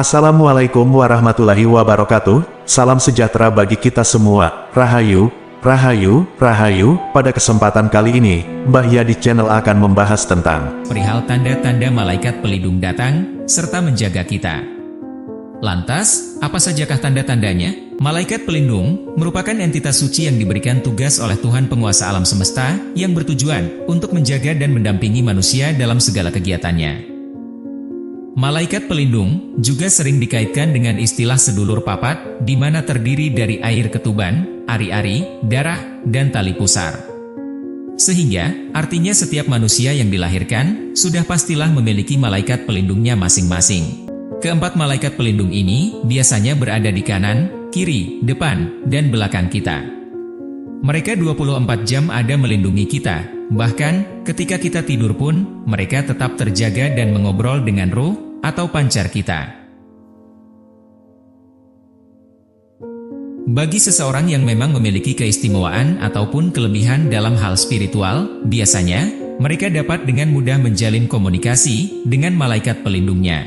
Assalamualaikum warahmatullahi wabarakatuh, salam sejahtera bagi kita semua, Rahayu, Rahayu, Rahayu. Pada kesempatan kali ini, Mbah Ya di channel akan membahas tentang perihal tanda-tanda malaikat pelindung datang, serta menjaga kita. Lantas, apa sajakah tanda-tandanya? Malaikat pelindung merupakan entitas suci yang diberikan tugas oleh Tuhan penguasa alam semesta, yang bertujuan untuk menjaga dan mendampingi manusia dalam segala kegiatannya. Malaikat pelindung juga sering dikaitkan dengan istilah sedulur papat, di mana terdiri dari air ketuban, ari-ari, darah, dan tali pusar. Sehingga, artinya setiap manusia yang dilahirkan, sudah pastilah memiliki malaikat pelindungnya masing-masing. Keempat malaikat pelindung ini, biasanya berada di kanan, kiri, depan, dan belakang kita. Mereka 24 jam ada melindungi kita, bahkan ketika kita tidur pun, mereka tetap terjaga dan mengobrol dengan ruh atau pancar kita. Bagi seseorang yang memang memiliki keistimewaan ataupun kelebihan dalam hal spiritual, biasanya mereka dapat dengan mudah menjalin komunikasi dengan malaikat pelindungnya.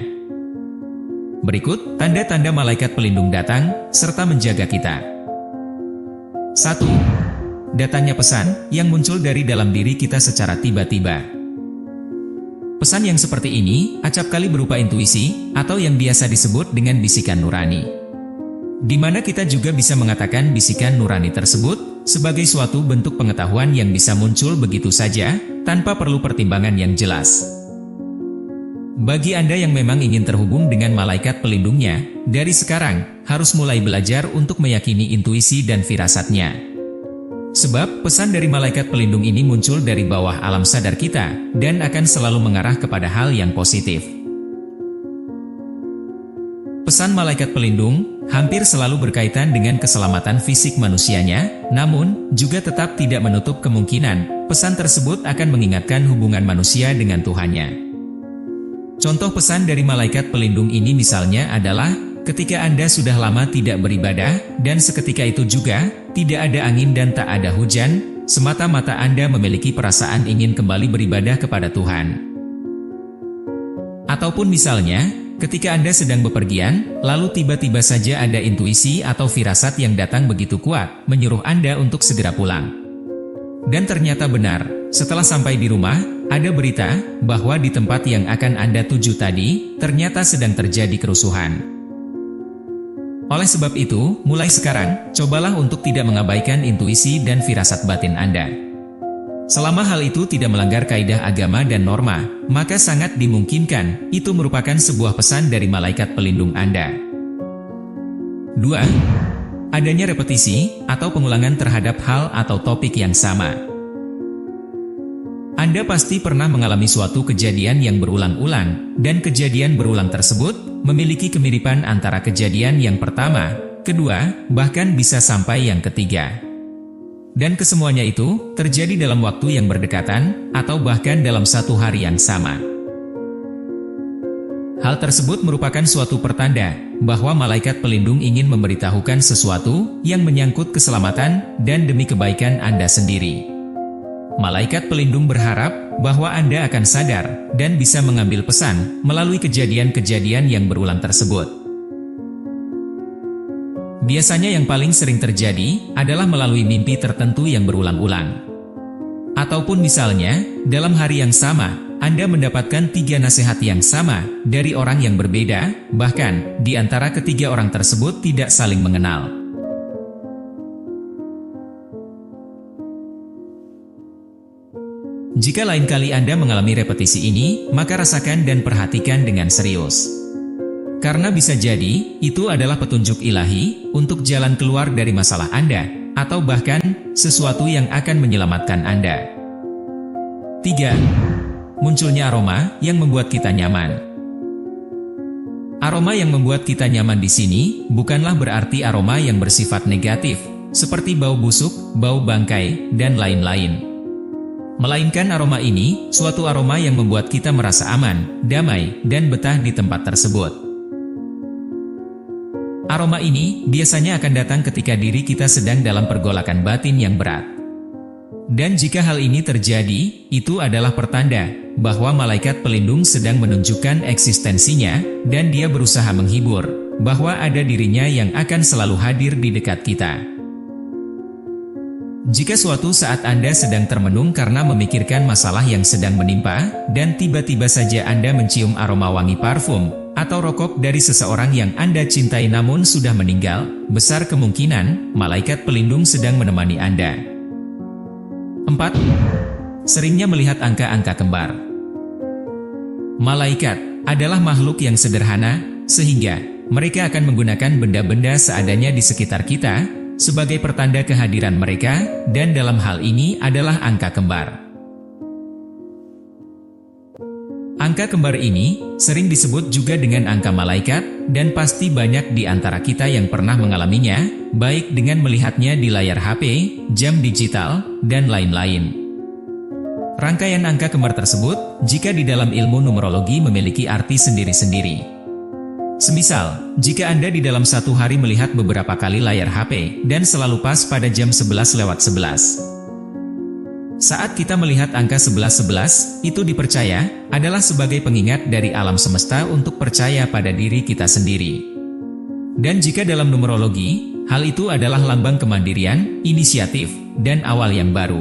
Berikut tanda-tanda malaikat pelindung datang serta menjaga kita. 1. Datangnya pesan yang muncul dari dalam diri kita secara tiba-tiba. Pesan yang seperti ini acap kali berupa intuisi atau yang biasa disebut dengan bisikan nurani. Di mana kita juga bisa mengatakan bisikan nurani tersebut sebagai suatu bentuk pengetahuan yang bisa muncul begitu saja tanpa perlu pertimbangan yang jelas. Bagi Anda yang memang ingin terhubung dengan malaikat pelindungnya, dari sekarang harus mulai belajar untuk meyakini intuisi dan firasatnya. Sebab pesan dari malaikat pelindung ini muncul dari bawah alam sadar kita dan akan selalu mengarah kepada hal yang positif. Pesan malaikat pelindung hampir selalu berkaitan dengan keselamatan fisik manusianya, namun juga tetap tidak menutup kemungkinan pesan tersebut akan mengingatkan hubungan manusia dengan Tuhannya. Contoh pesan dari malaikat pelindung ini misalnya adalah ketika Anda sudah lama tidak beribadah, dan seketika itu juga, tidak ada angin dan tak ada hujan, semata-mata Anda memiliki perasaan ingin kembali beribadah kepada Tuhan. Ataupun misalnya, ketika Anda sedang bepergian, lalu tiba-tiba saja ada intuisi atau firasat yang datang begitu kuat, menyuruh Anda untuk segera pulang. Dan ternyata benar, setelah sampai di rumah, ada berita bahwa di tempat yang akan Anda tuju tadi, ternyata sedang terjadi kerusuhan. Oleh sebab itu, mulai sekarang, cobalah untuk tidak mengabaikan intuisi dan firasat batin Anda. Selama hal itu tidak melanggar kaidah agama dan norma, maka sangat dimungkinkan itu merupakan sebuah pesan dari malaikat pelindung Anda. 2. Adanya repetisi atau pengulangan terhadap hal atau topik yang sama. Anda pasti pernah mengalami suatu kejadian yang berulang-ulang, dan kejadian berulang tersebut memiliki kemiripan antara kejadian yang pertama, kedua, bahkan bisa sampai yang ketiga. Dan kesemuanya itu terjadi dalam waktu yang berdekatan, atau bahkan dalam satu hari yang sama. Hal tersebut merupakan suatu pertanda bahwa malaikat pelindung ingin memberitahukan sesuatu yang menyangkut keselamatan dan demi kebaikan Anda sendiri. Malaikat pelindung berharap bahwa Anda akan sadar dan bisa mengambil pesan melalui kejadian-kejadian yang berulang tersebut. Biasanya yang paling sering terjadi adalah melalui mimpi tertentu yang berulang-ulang. Ataupun misalnya, dalam hari yang sama, Anda mendapatkan 3 nasihat yang sama dari orang yang berbeda, bahkan di antara ketiga orang tersebut tidak saling mengenal. Jika lain kali Anda mengalami repetisi ini, maka rasakan dan perhatikan dengan serius. Karena bisa jadi, itu adalah petunjuk ilahi untuk jalan keluar dari masalah Anda, atau bahkan sesuatu yang akan menyelamatkan Anda. 3. Munculnya aroma yang membuat kita nyaman. Aroma yang membuat kita nyaman di sini bukanlah berarti aroma yang bersifat negatif, seperti bau busuk, bau bangkai, dan lain-lain. Melainkan aroma ini, suatu aroma yang membuat kita merasa aman, damai, dan betah di tempat tersebut. Aroma ini biasanya akan datang ketika diri kita sedang dalam pergolakan batin yang berat. Dan jika hal ini terjadi, itu adalah pertanda bahwa malaikat pelindung sedang menunjukkan eksistensinya, dan dia berusaha menghibur bahwa ada dirinya yang akan selalu hadir di dekat kita. Jika suatu saat Anda sedang termenung karena memikirkan masalah yang sedang menimpa, dan tiba-tiba saja Anda mencium aroma wangi parfum atau rokok dari seseorang yang Anda cintai namun sudah meninggal, besar kemungkinan malaikat pelindung sedang menemani Anda. 4. Seringnya melihat angka-angka kembar. Malaikat adalah makhluk yang sederhana, sehingga mereka akan menggunakan benda-benda seadanya di sekitar kita sebagai pertanda kehadiran mereka, dan dalam hal ini adalah angka kembar. Angka kembar ini sering disebut juga dengan angka malaikat, dan pasti banyak di antara kita yang pernah mengalaminya, baik dengan melihatnya di layar HP, jam digital, dan lain-lain. Rangkaian angka kembar tersebut, jika di dalam ilmu numerologi memiliki arti sendiri-sendiri. Semisal, jika Anda di dalam satu hari melihat beberapa kali layar HP, dan selalu pas pada jam 11:11. Saat kita melihat angka 11:11, itu dipercaya adalah sebagai pengingat dari alam semesta untuk percaya pada diri kita sendiri. Dan jika dalam numerologi, hal itu adalah lambang kemandirian, inisiatif, dan awal yang baru.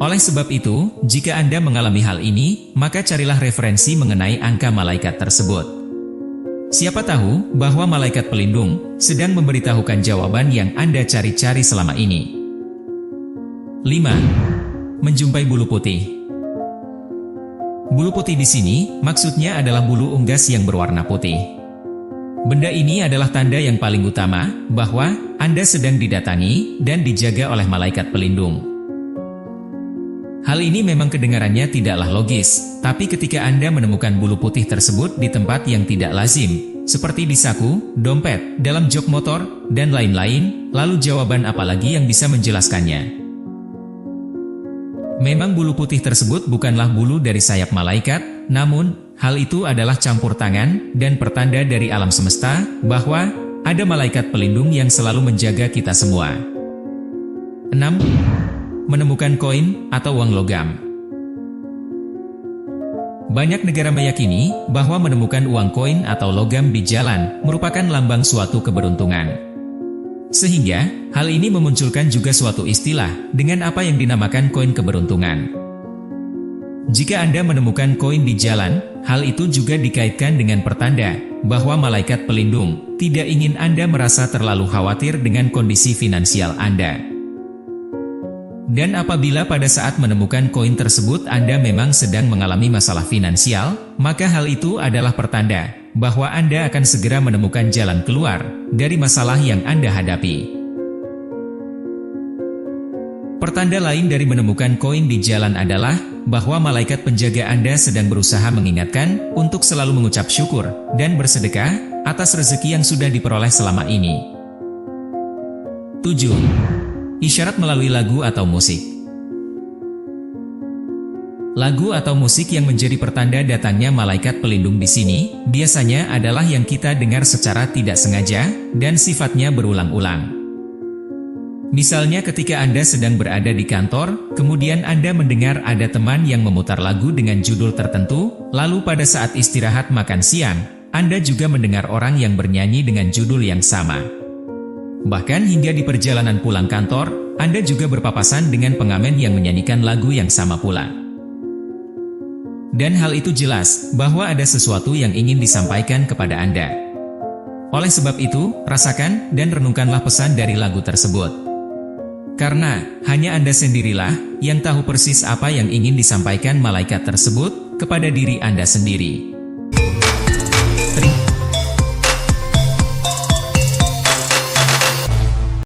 Oleh sebab itu, jika Anda mengalami hal ini, maka carilah referensi mengenai angka malaikat tersebut. Siapa tahu bahwa malaikat pelindung sedang memberitahukan jawaban yang Anda cari-cari selama ini. 5. Menjumpai bulu putih. Bulu putih di sini maksudnya adalah bulu unggas yang berwarna putih. Benda ini adalah tanda yang paling utama bahwa Anda sedang didatangi dan dijaga oleh malaikat pelindung. Hal ini memang kedengarannya tidaklah logis, tapi ketika Anda menemukan bulu putih tersebut di tempat yang tidak lazim, seperti di saku, dompet, dalam jok motor, dan lain-lain, lalu jawaban apa lagi yang bisa menjelaskannya? Memang bulu putih tersebut bukanlah bulu dari sayap malaikat, namun hal itu adalah campur tangan dan pertanda dari alam semesta bahwa ada malaikat pelindung yang selalu menjaga kita semua. 6. Menemukan koin atau uang logam. Banyak negara meyakini bahwa menemukan uang koin atau logam di jalan merupakan lambang suatu keberuntungan. Sehingga, hal ini memunculkan juga suatu istilah dengan apa yang dinamakan koin keberuntungan. Jika Anda menemukan koin di jalan, hal itu juga dikaitkan dengan pertanda bahwa malaikat pelindung tidak ingin Anda merasa terlalu khawatir dengan kondisi finansial Anda. Dan apabila pada saat menemukan koin tersebut Anda memang sedang mengalami masalah finansial, maka hal itu adalah pertanda bahwa Anda akan segera menemukan jalan keluar dari masalah yang Anda hadapi. Pertanda lain dari menemukan koin di jalan adalah bahwa malaikat penjaga Anda sedang berusaha mengingatkan untuk selalu mengucap syukur dan bersedekah atas rezeki yang sudah diperoleh selama ini. 7. Isyarat melalui lagu atau musik. Lagu atau musik yang menjadi pertanda datangnya malaikat pelindung di sini biasanya adalah yang kita dengar secara tidak sengaja dan sifatnya berulang-ulang. Misalnya ketika Anda sedang berada di kantor, kemudian Anda mendengar ada teman yang memutar lagu dengan judul tertentu, lalu pada saat istirahat makan siang, Anda juga mendengar orang yang bernyanyi dengan judul yang sama. Bahkan hingga di perjalanan pulang kantor, Anda juga berpapasan dengan pengamen yang menyanyikan lagu yang sama pula. Dan hal itu jelas bahwa ada sesuatu yang ingin disampaikan kepada Anda. Oleh sebab itu, rasakan dan renungkanlah pesan dari lagu tersebut. Karena hanya Anda sendirilah yang tahu persis apa yang ingin disampaikan malaikat tersebut kepada diri Anda sendiri.